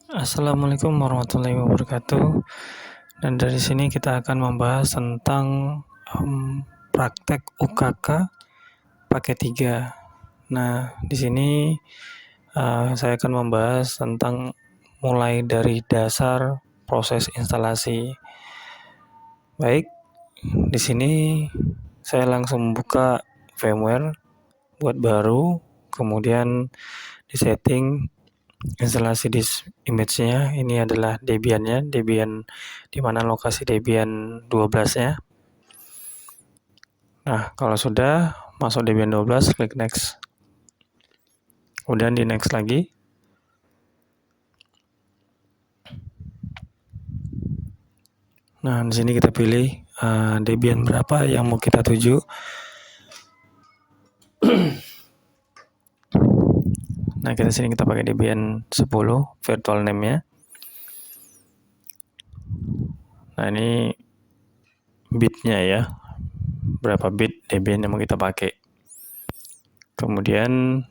Assalamualaikum warahmatullahi wabarakatuh. Dan dari sini kita akan membahas tentang praktek UKK paket 3. Nah, di sini saya akan membahas tentang mulai dari dasar proses instalasi. Baik, di sini saya langsung buka VMware buat baru, kemudian di setting instalasi disk image-nya. Ini adalah Debian-nya, Debian di mana lokasi Debian 12-nya. Nah, kalau sudah masuk Debian 12, klik next. Kemudian di next lagi. Nah, di sini kita pilih Debian berapa yang mau kita tuju. Nah, kita sini kita pakai Debian 10 virtual name-nya. Nah, ini bit-nya ya. Berapa bit Debian yang mau kita pakai. Kemudian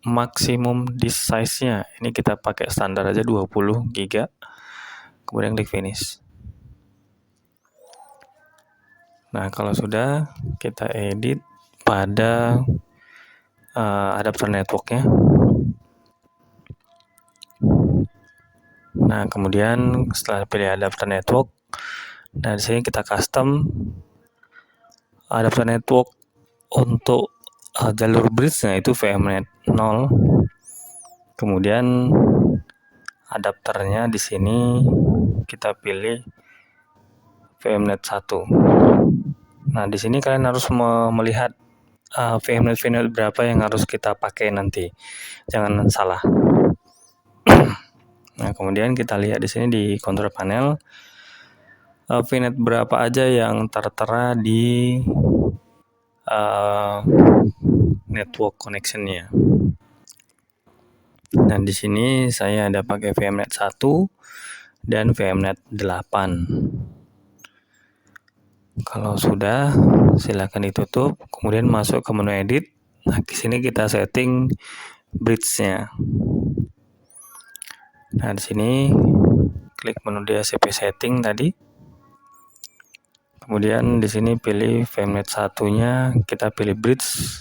maksimum disk size-nya ini kita pakai standar aja 20 GB. Kemudian klik finish. Nah, kalau sudah kita edit pada adapter network-nya. Nah, kemudian setelah pilih adapter network, nah di sini kita custom adapter network untuk jalur bridge-nya itu VMnet 0. Kemudian adapternya di sini kita pilih VMnet 1. Nah, di sini kalian harus melihat VMnet berapa yang harus kita pakai nanti. Jangan salah. Nah, kemudian kita lihat di sini di control panel VNet berapa aja yang tertera di network connection-nya. Dan di sini saya ada pakai VMnet 1 dan VMnet 8. Kalau sudah, silakan ditutup, kemudian masuk ke menu edit. Nah, di sini kita setting bridge-nya. Nah, di sini klik menu DHCP setting tadi. Kemudian di sini pilih VMnet 1-nya, kita pilih bridge.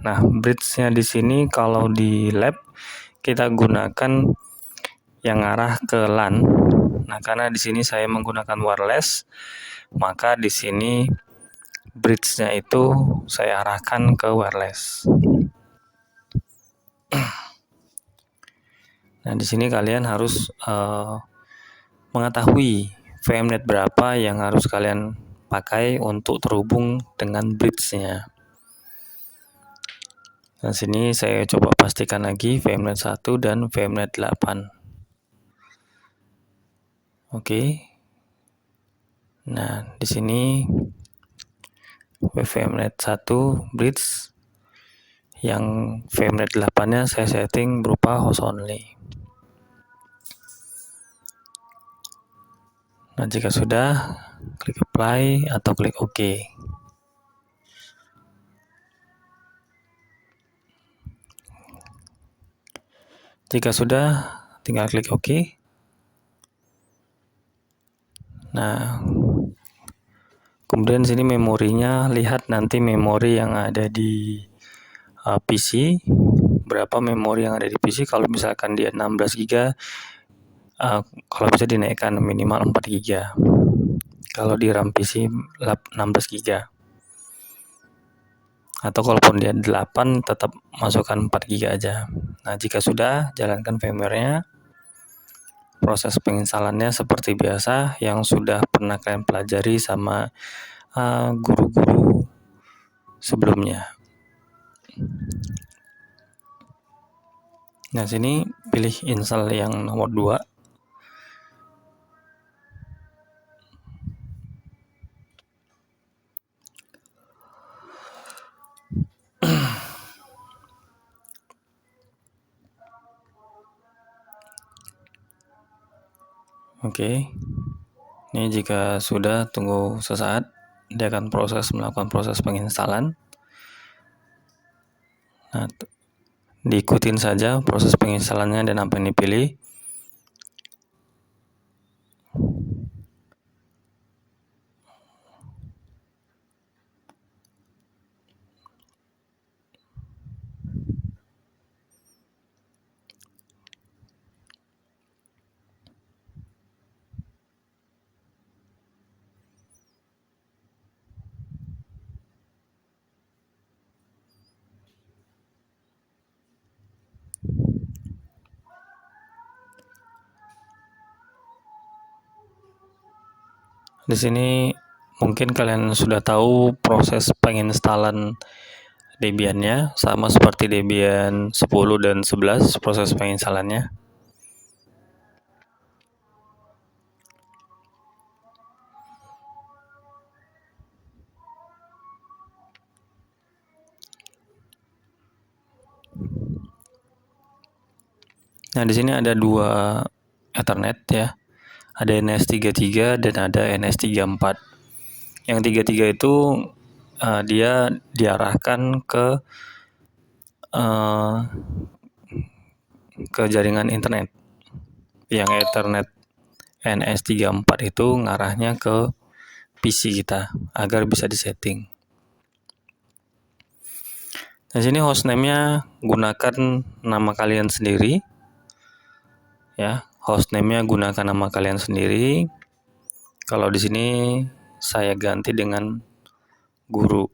Nah, bridge-nya di sini kalau di lab kita gunakan yang arah ke LAN. Nah, karena di sini saya menggunakan wireless, maka di sini bridge-nya itu saya arahkan ke wireless. Nah, di sini kalian harus mengetahui VMnet berapa yang harus kalian pakai untuk terhubung dengan bridge-nya. Nah, sini saya coba pastikan lagi VMnet 1 dan VMnet 8. Oke. Nah, di sini VMnet 1 bridge, yang VMnet 8-nya saya setting berupa host only. Nah, jika sudah, klik apply atau klik OK. Jika sudah, tinggal klik OK. Nah, kemudian sini memorinya, lihat nanti memori yang ada di PC, berapa memori yang ada di PC. Kalau misalkan dia 16 GB, kalau bisa dinaikkan minimal 4 GB. Kalau di RAM PC 16 GB. Atau kalaupun dia 8, tetap masukkan 4 GB aja. Nah, jika sudah, jalankan firmware-nya. Proses penginstalannya seperti biasa yang sudah pernah kalian pelajari sama guru-guru sebelumnya. Nah, sini pilih install yang nomor 2. Oke. Ini jika sudah, tunggu sesaat, dia akan melakukan proses penginstalan. Nah, diikutin saja proses penginstalannya dan apa yang dipilih. Di sini mungkin kalian sudah tahu proses penginstalan Debian-nya, sama seperti Debian 10 dan 11 proses penginstalannya. Nah, di sini ada dua Ethernet ya. Ada NS33 dan ada NS34. Yang 33 itu dia diarahkan ke jaringan internet. Yang Ethernet NS34 itu ngarahnya ke PC kita agar bisa disetting. Di sini hostname-nya gunakan nama kalian sendiri. Ya, hostname-nya gunakan nama kalian sendiri. Kalau di sini saya ganti dengan guru.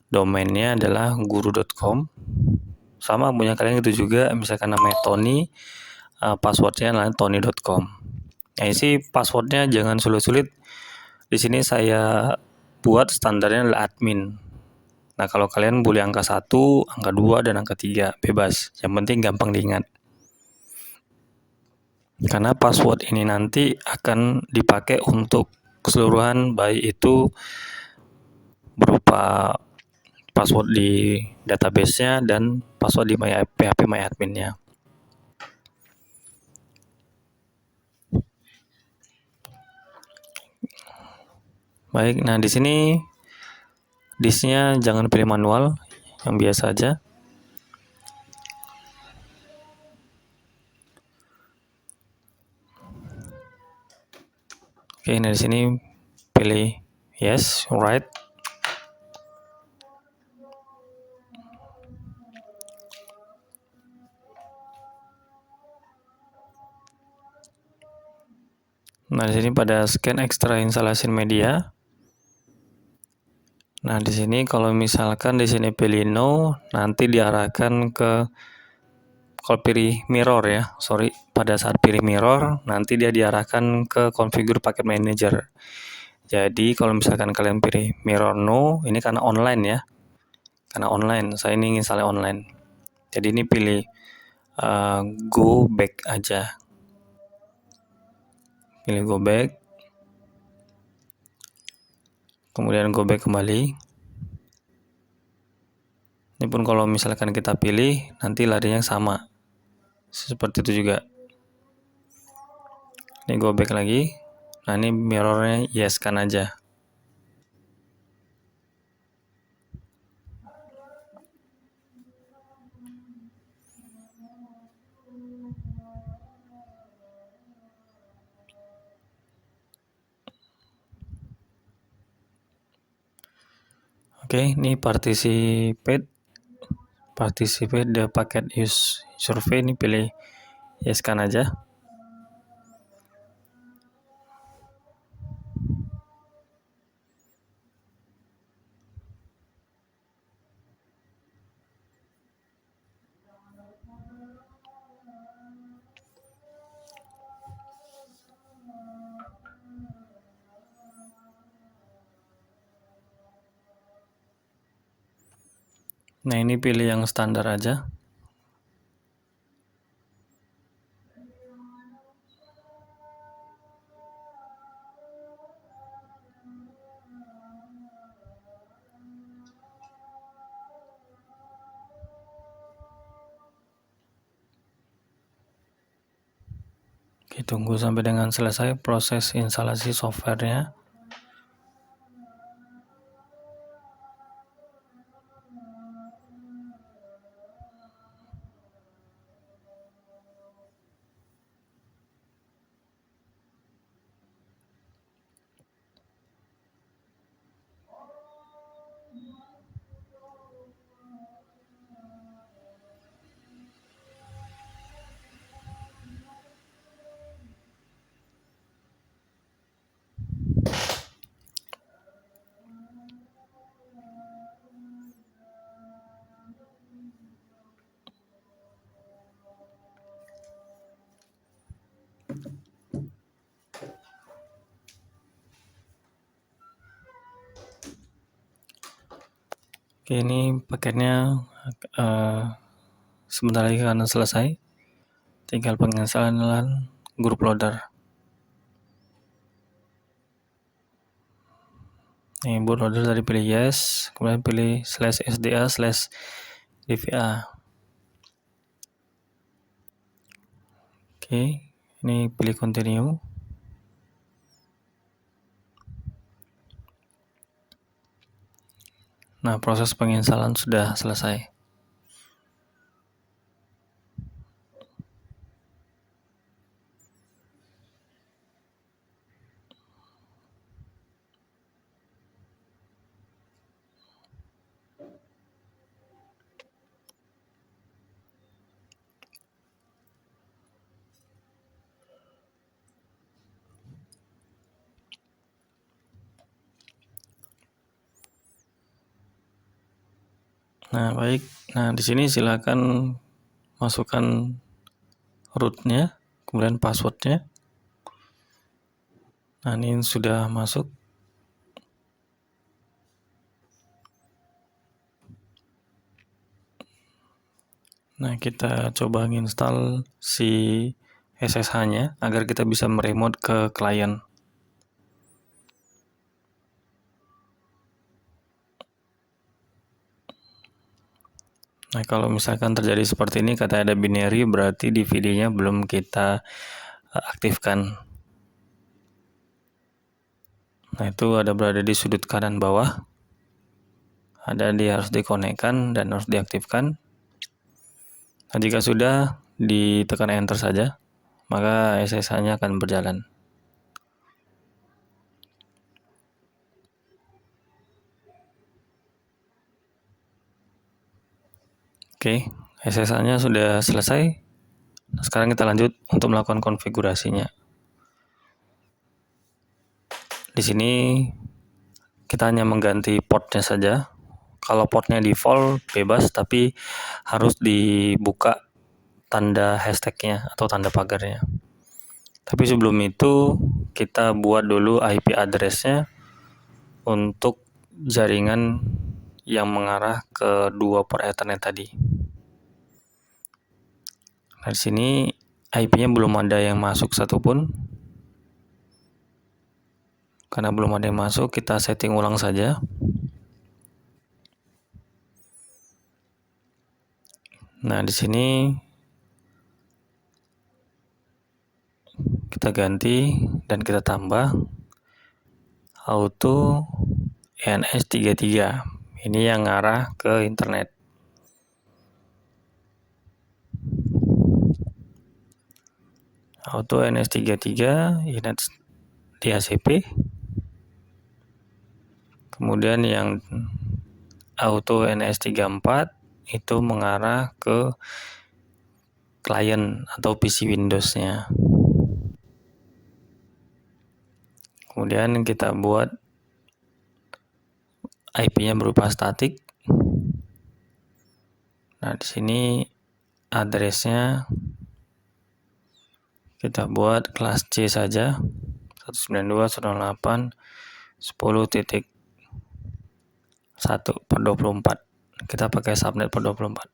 Domainnya adalah guru.com. Sama punya kalian itu juga, misalkan namanya Tony, passwordnya adalah tony.com. Nah, isi passwordnya jangan sulit-sulit. Di sini saya buat standarnya adalah admin. Nah, kalau kalian boleh angka 1, angka 2, dan angka 3, bebas. Yang penting gampang diingat. Karena password ini nanti akan dipakai untuk keseluruhan, baik itu berupa password di database-nya dan password di PHP MyAdmin-nya. Baik, nah di sini disknya jangan pilih manual, yang biasa aja. Oke, nah di sini pilih yes, right. Nah, di sini pada scan extra installation media. Nah, di sini kalau misalkan di sini pilih no, nanti diarahkan ke, kalau pilih mirror ya, pada saat pilih mirror, nanti dia diarahkan ke configure packet manager. Jadi kalau misalkan kalian pilih mirror no, ini karena online ya, karena online, saya ini install online. Jadi ini pilih go back aja, pilih go back, kemudian go back kembali. Ini pun kalau misalkan kita pilih, nanti larinya sama, seperti itu juga. Ini go back lagi. Nah, ini mirrornya yes kan aja. Oke, ini participate the packet use survey, ini pilih yes kan aja. Nah, ini pilih yang standar aja. Oke, tunggu sampai dengan selesai proses instalasi softwarenya. Oke, ini paketnya sebentar lagi akan selesai. Tinggal penginstalan group loader. Nih, bootloader tadi pilih yes, kemudian pilih /sda/dva. Oke, ini pilih continue. Nah, proses penginstalan sudah selesai. Nah, baik. Nah, di sini silakan masukkan rootnya, kemudian passwordnya. Nah, ini sudah masuk. Nah, kita coba install si SSH-nya agar kita bisa meremote ke klien. Nah, kalau misalkan terjadi seperti ini, kata ada binary, berarti DVD-nya belum kita aktifkan. Nah, itu ada berada di sudut kanan bawah. Ada harus dikonekkan dan harus diaktifkan. Nah, jika sudah, ditekan enter saja, maka SSH-nya akan berjalan. Oke, SSH-nya sudah selesai. Nah, sekarang kita lanjut untuk melakukan konfigurasinya. Di sini kita hanya mengganti portnya saja. Kalau portnya default bebas, tapi harus dibuka tanda hashtagnya atau tanda pagarnya. Tapi sebelum itu kita buat dulu IP address-nya untuk jaringan yang mengarah ke dua port Ethernet tadi. Nah, di sini IP-nya belum ada yang masuk satupun. Karena belum ada yang masuk, kita setting ulang saja. Nah, di sini kita ganti dan kita tambah auto NS33. Ini yang ngarah ke internet. Auto NS33 internet DHCP. Kemudian yang auto NS34 itu mengarah ke klien atau PC Windows-nya. Kemudian kita buat IP-nya berupa statik. Nah, di sini address-nya kita buat kelas C saja. 192.168.10.1/24. Kita pakai subnet per 24.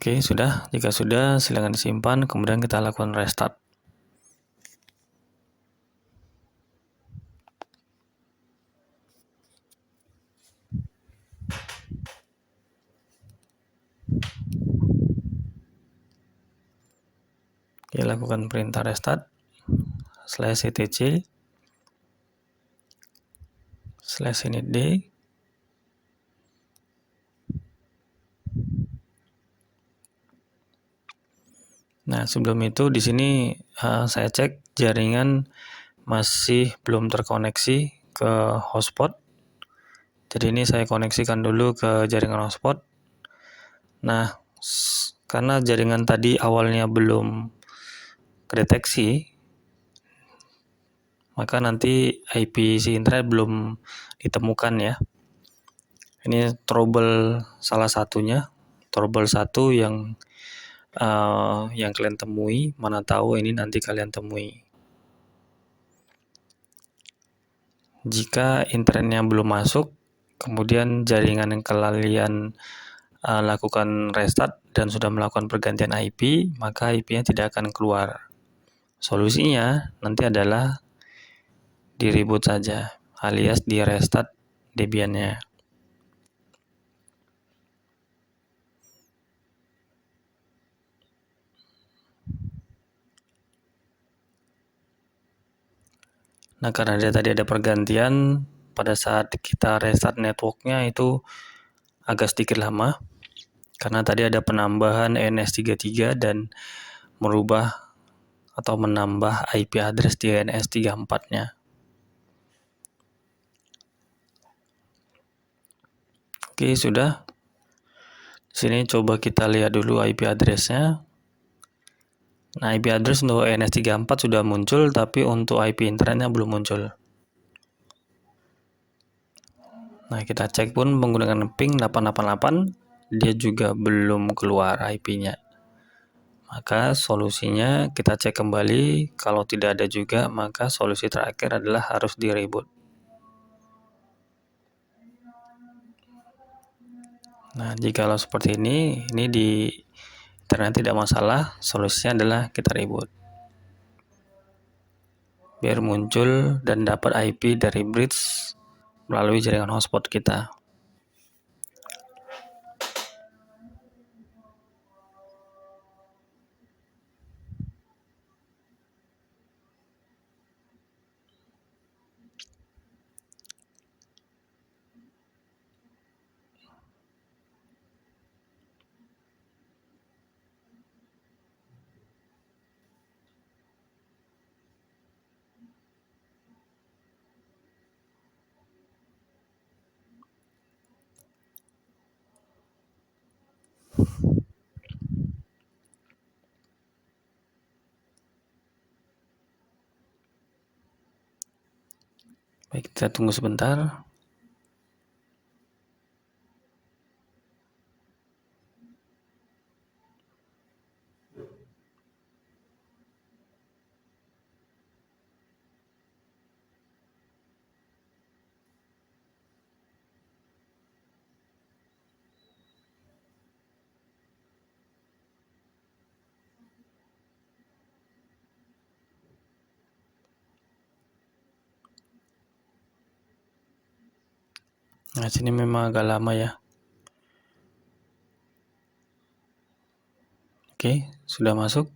Oke, sudah. Jika sudah, silakan disimpan, kemudian kita lakukan restart. Oke, lakukan perintah restart /etc /initd. Nah, sebelum itu di sini saya cek jaringan masih belum terkoneksi ke hotspot. Jadi ini saya koneksikan dulu ke jaringan hotspot. Nah, karena jaringan tadi awalnya belum kedeteksi, maka nanti IP si internet belum ditemukan ya. Ini trouble salah satunya, trouble satu yang kalian temui, mana tahu ini nanti kalian temui. Jika internetnya belum masuk, kemudian jaringan yang kalian lakukan restart dan sudah melakukan pergantian IP, maka IP-nya tidak akan keluar. Solusinya nanti adalah di reboot saja, alias di restart Debian-nya. Nah, karena tadi ada pergantian, pada saat kita restart networknya itu agak sedikit lama, karena tadi ada penambahan NS33 dan merubah atau menambah IP address di NS34-nya. Oke, sudah. Sini coba kita lihat dulu IP address-nya. Nah, IP address untuk NS34 sudah muncul, tapi untuk IP internetnya belum muncul. Nah, kita cek pun menggunakan ping 888, dia juga belum keluar IP-nya. Maka solusinya kita cek kembali, kalau tidak ada juga, maka solusi terakhir adalah harus di reboot. Nah, jikalau seperti ini di internet tidak masalah, solusinya adalah kita reboot. Biar muncul dan dapat IP dari bridge melalui jaringan hotspot kita. Baik, kita tunggu sebentar. Nah, sini memang agak lama ya. Oke, sudah masuk.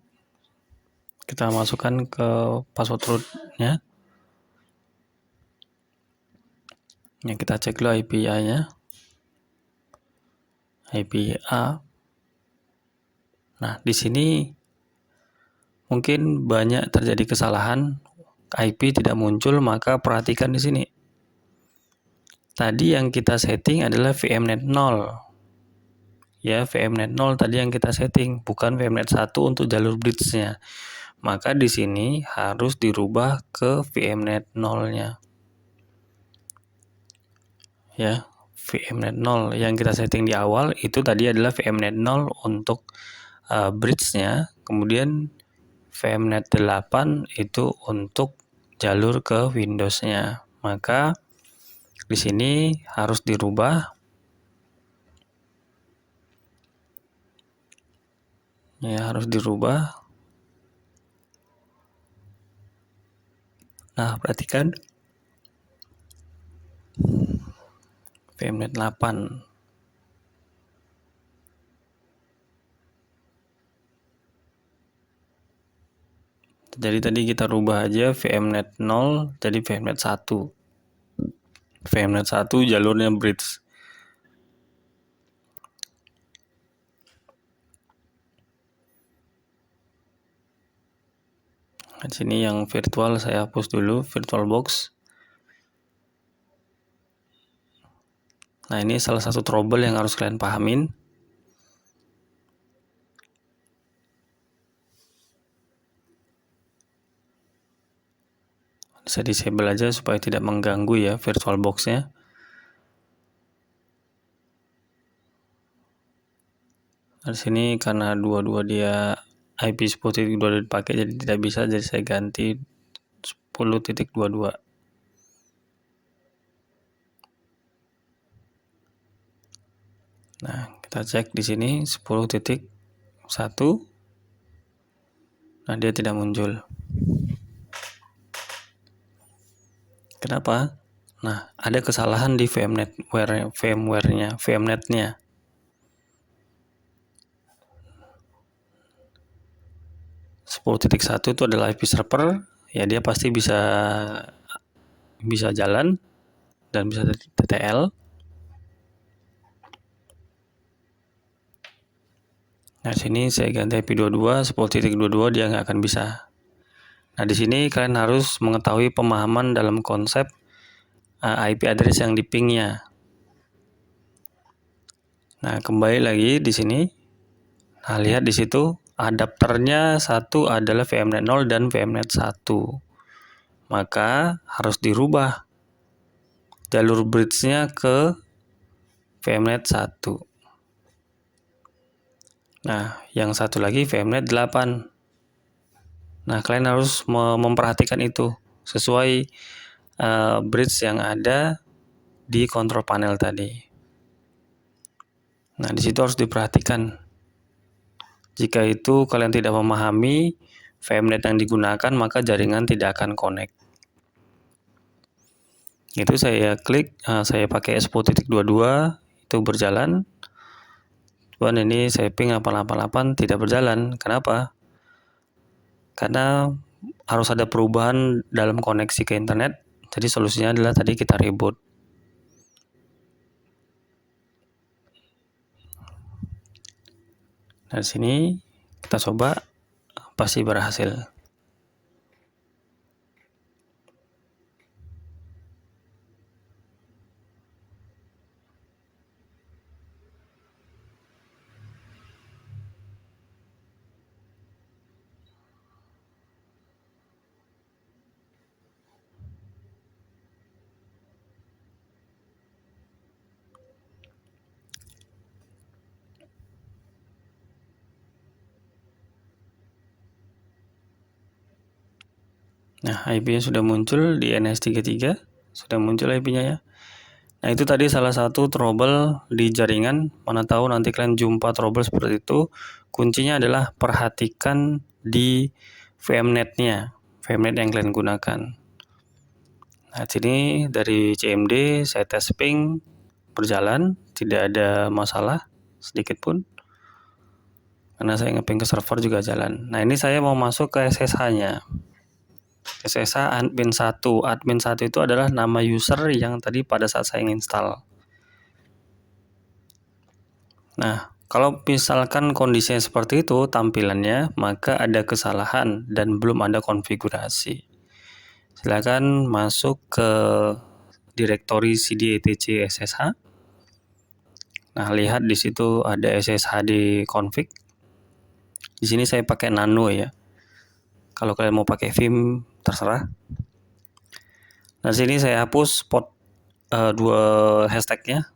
Kita masukkan ke password root-nya. Ya, kita cek dulu IP-nya. IP-A. Nah, di sini mungkin banyak terjadi kesalahan. IP tidak muncul, maka perhatikan di sini. Tadi yang kita setting adalah VMnet 0. Ya, VMnet 0 tadi yang kita setting, bukan VMnet 1 untuk jalur bridge-nya. Maka di sini harus dirubah ke VMnet 0-nya. Ya, VMnet 0 yang kita setting di awal itu tadi adalah VMnet 0 untuk bridge-nya, kemudian VMnet 8 itu untuk jalur ke Windows-nya. Maka di sini harus dirubah. Ya, harus dirubah. Nah, perhatikan VMnet 8. Jadi tadi kita rubah aja VMnet 0 jadi VMnet 1. VMnet 1 jalurnya bridge. Di sini yang virtual saya hapus dulu, VirtualBox. Nah, ini salah satu trouble yang harus kalian pahamin. Saya disable aja supaya tidak mengganggu ya VirtualBox-nya. Di sini karena dua-dua dia IP 10.22 dipakai jadi tidak bisa, jadi saya ganti 10.22. Nah, kita cek di sini 10.1. Nah, dia tidak muncul. Kenapa? Nah, ada kesalahan di VMware-nya. 10.1 itu adalah IP server, ya dia pasti bisa jalan dan bisa TTL. Nah, sini saya ganti IP 22, 10.22 dia nggak akan bisa. Nah, di sini kalian harus mengetahui pemahaman dalam konsep IP address yang di ping-nya. Nah, kembali lagi di sini. Nah, lihat di situ adapternya satu adalah VMnet 0 dan VMnet 1. Maka harus dirubah jalur bridge-nya ke VMnet 1. Nah, yang satu lagi VMnet 8. Nah, kalian harus memperhatikan itu sesuai bridge yang ada di control panel tadi. Nah, di situ harus diperhatikan. Jika itu kalian tidak memahami VMnet yang digunakan, maka jaringan tidak akan connect. Itu saya klik, saya pakai 10.22 itu berjalan. Cuman ini saya ping 888 tidak berjalan. Kenapa? Karena harus ada perubahan dalam koneksi ke internet. Jadi solusinya adalah tadi kita reboot. Nah, di sini kita coba, pasti berhasil. Nah, IP-nya sudah muncul di NS33, sudah muncul IP-nya ya. Nah, itu tadi salah satu trouble di jaringan. Mana tahu nanti kalian jumpa trouble seperti itu. Kuncinya adalah perhatikan di VMnet-nya, VMnet yang kalian gunakan. Nah, sini dari CMD saya tes ping berjalan, tidak ada masalah sedikit pun. Karena saya ngeping ke server juga jalan. Nah, ini saya mau masuk ke SSH-nya. SSH admin 1. Admin 1 itu adalah nama user yang tadi pada saat saya install. Nah, kalau misalkan kondisinya seperti itu tampilannya, maka ada kesalahan dan belum ada konfigurasi. Silakan masuk ke direktori cd etc SSH. Nah, lihat di situ ada SSH di config. Di sini saya pakai nano ya. Kalau kalian mau pakai vim terserah. Nah, sini saya hapus port 2 hashtagnya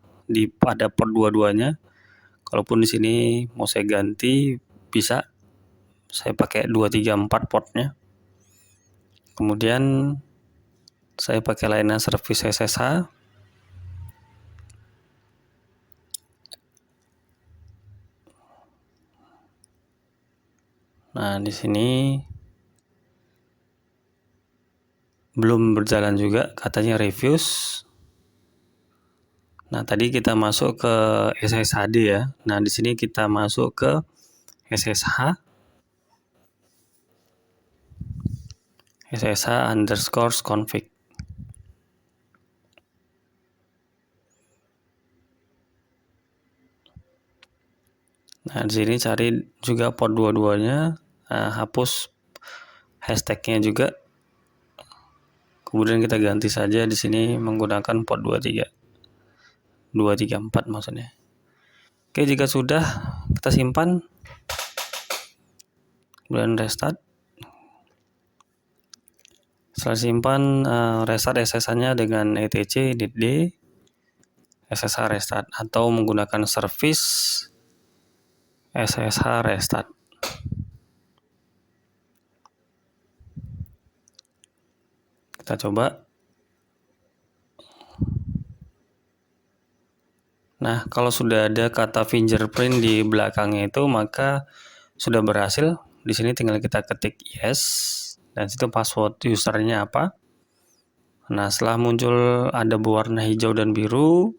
pada port 22-nya. Kalaupun di sini mau saya ganti bisa. Saya pakai 234 portnya. Kemudian saya pakai layanan service SSH. Nah, di sini belum berjalan juga, katanya refuse. Nah, tadi kita masuk ke SSHD ya. Nah, di sini kita masuk ke SSH. SSH_config. Nah, di sini cari juga port 22-nya, hapus hashtagnya juga. Kemudian kita ganti saja di sini menggunakan port 234 maksudnya. Oke, jika sudah kita simpan. Kemudian restart. Setelah simpan, restart SSH-nya dengan etc initd SSH restart atau menggunakan service SSH restart. Kita coba. Nah, kalau sudah ada kata fingerprint di belakangnya itu, maka sudah berhasil. Di sini tinggal kita ketik yes, dan situ password usernya apa. Nah, setelah muncul ada berwarna hijau dan biru,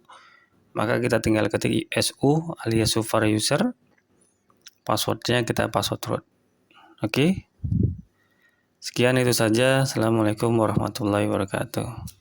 maka kita tinggal ketik SU alias super user. Passwordnya kita password root. Oke. Sekian itu saja. Assalamualaikum warahmatullahi wabarakatuh.